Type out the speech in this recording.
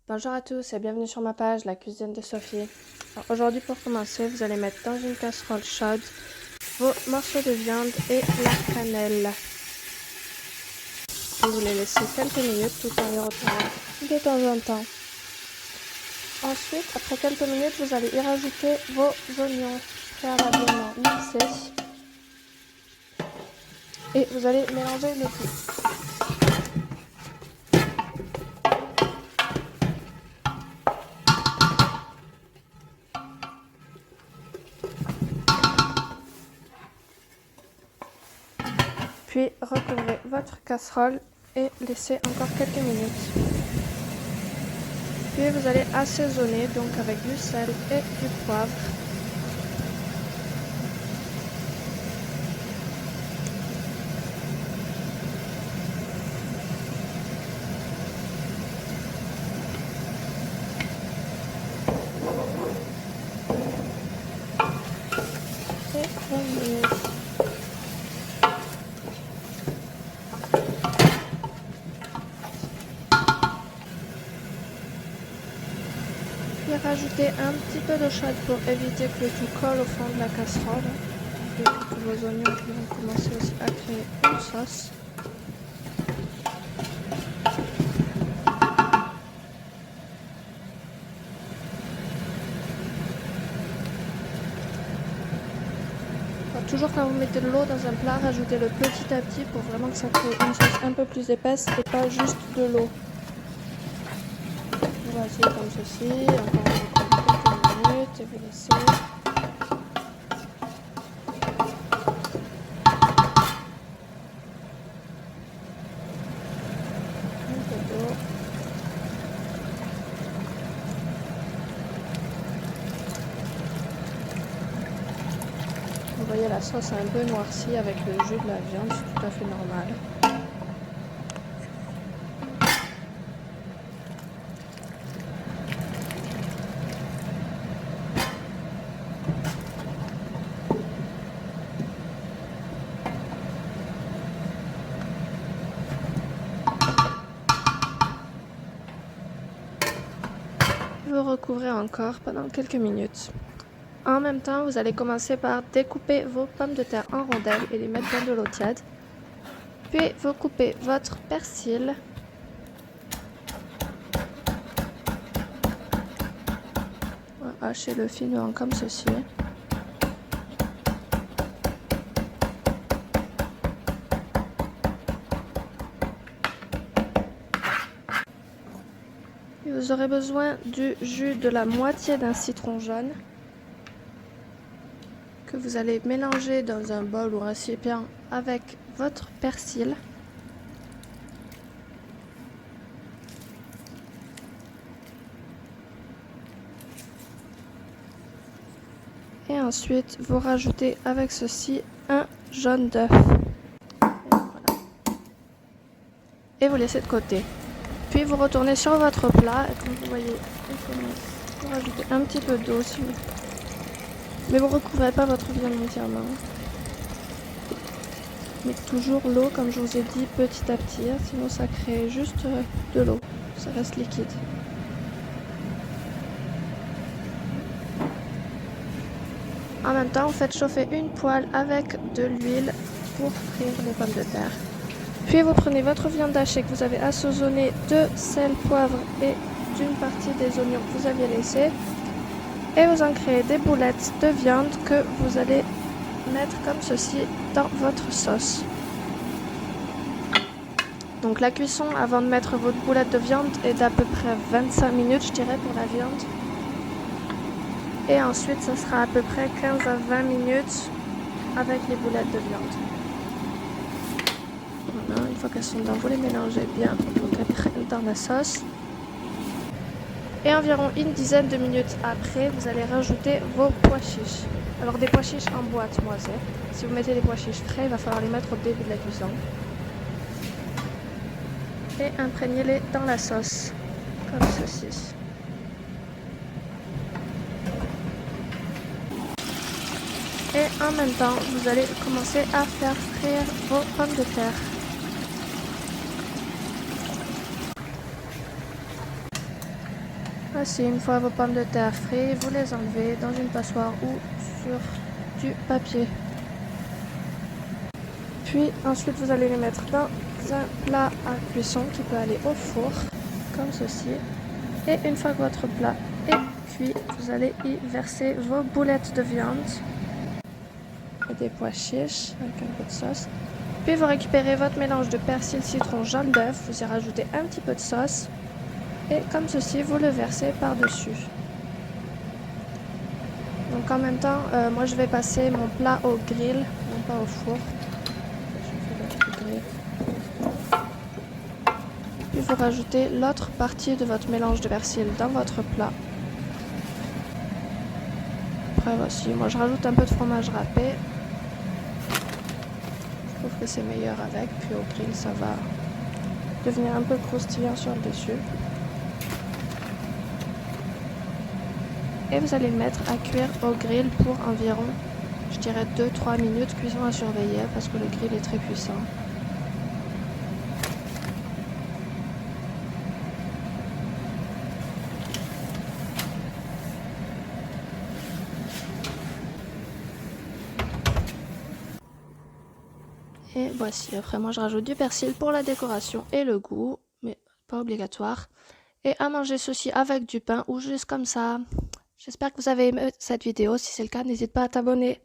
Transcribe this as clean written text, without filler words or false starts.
Bonjour à tous et bienvenue sur ma page, la cuisine de Sophie. Aujourd'hui pour commencer, vous allez mettre dans une casserole chaude vos morceaux de viande et la cannelle. Vous les laissez quelques minutes tout en les retournant de temps en temps. Ensuite, après quelques minutes, vous allez y rajouter vos oignons préalablement mixés et vous allez mélanger le tout. Puis recouvrez votre casserole et laissez encore quelques minutes. Puis vous allez assaisonner donc avec du sel et du poivre. Et remuez. Puis rajoutez un petit peu d'eau chaude pour éviter que le tout colle au fond de la casserole. Et que vos oignons vont commencer aussi à créer une sauce. Alors, toujours quand vous mettez de l'eau dans un plat, rajoutez-le petit à petit pour vraiment que ça crée une sauce un peu plus épaisse et pas juste de l'eau. Voici comme ceci, encore quelques minutes et vous laissez. Un peu d'eau. Vous voyez la sauce a un peu noirci avec le jus de la viande, c'est tout à fait normal. Vous recouvrez encore pendant quelques minutes. En même temps, vous allez commencer par découper vos pommes de terre en rondelles et les mettre dans de l'eau tiède. Puis vous coupez votre persil. Hachez-le finement comme ceci. Et vous aurez besoin du jus de la moitié d'un citron jaune que vous allez mélanger dans un bol ou un récipient avec votre persil. Et ensuite, vous rajoutez avec ceci un jaune d'œuf. Et vous laissez de côté. Puis vous retournez sur votre plat et comme vous voyez, vous rajoutez un petit peu d'eau aussi. Mais vous ne recouvrez pas votre viande entièrement. Mettez toujours l'eau comme je vous ai dit petit à petit, sinon ça crée juste de l'eau, ça reste liquide. En même temps, vous faites chauffer une poêle avec de l'huile pour frire les pommes de terre. Puis vous prenez votre viande hachée que vous avez assaisonnée de sel, poivre et d'une partie des oignons que vous aviez laissés. Et vous en créez des boulettes de viande que vous allez mettre comme ceci dans votre sauce. Donc la cuisson avant de mettre votre boulette de viande est d'à peu près 25 minutes, je dirais, pour la viande. Et ensuite, ça sera à peu près 15 à 20 minutes avec les boulettes de viande. Voilà, une fois qu'elles sont dedans, vous les mélangez bien pour qu'elles prennent dans la sauce. Et environ une dizaine de minutes après, vous allez rajouter vos pois chiches. Alors des pois chiches en boîte, moi c'est. Si vous mettez des pois chiches frais, il va falloir les mettre au début de la cuisson. Et imprégnez-les dans la sauce, comme ceci. Et en même temps, vous allez commencer à faire frire vos pommes de terre. Ainsi, une fois vos pommes de terre frites, vous les enlevez dans une passoire ou sur du papier. Puis ensuite, vous allez les mettre dans un plat à cuisson qui peut aller au four, comme ceci. Et une fois que votre plat est cuit, vous allez y verser vos boulettes de viande et des pois chiches avec un peu de sauce. Puis vous récupérez votre mélange de persil, citron, jaune d'œuf, vous y rajoutez un petit peu de sauce. Et comme ceci, vous le versez par-dessus. Donc en même temps, moi je vais passer mon plat au grill, non pas au four. Puis vous rajoutez l'autre partie de votre mélange de persil dans votre plat. Après voici, moi je rajoute un peu de fromage râpé. Je trouve que c'est meilleur avec, puis au grill ça va devenir un peu croustillant sur le dessus. Et vous allez le mettre à cuire au grill pour environ, je dirais 2-3 minutes, cuisson à surveiller parce que le grill est très puissant. Et voici, après moi je rajoute du persil pour la décoration et le goût, mais pas obligatoire. Et à manger ceci avec du pain ou juste comme ça. J'espère que vous avez aimé cette vidéo, si c'est le cas n'hésite pas à t'abonner.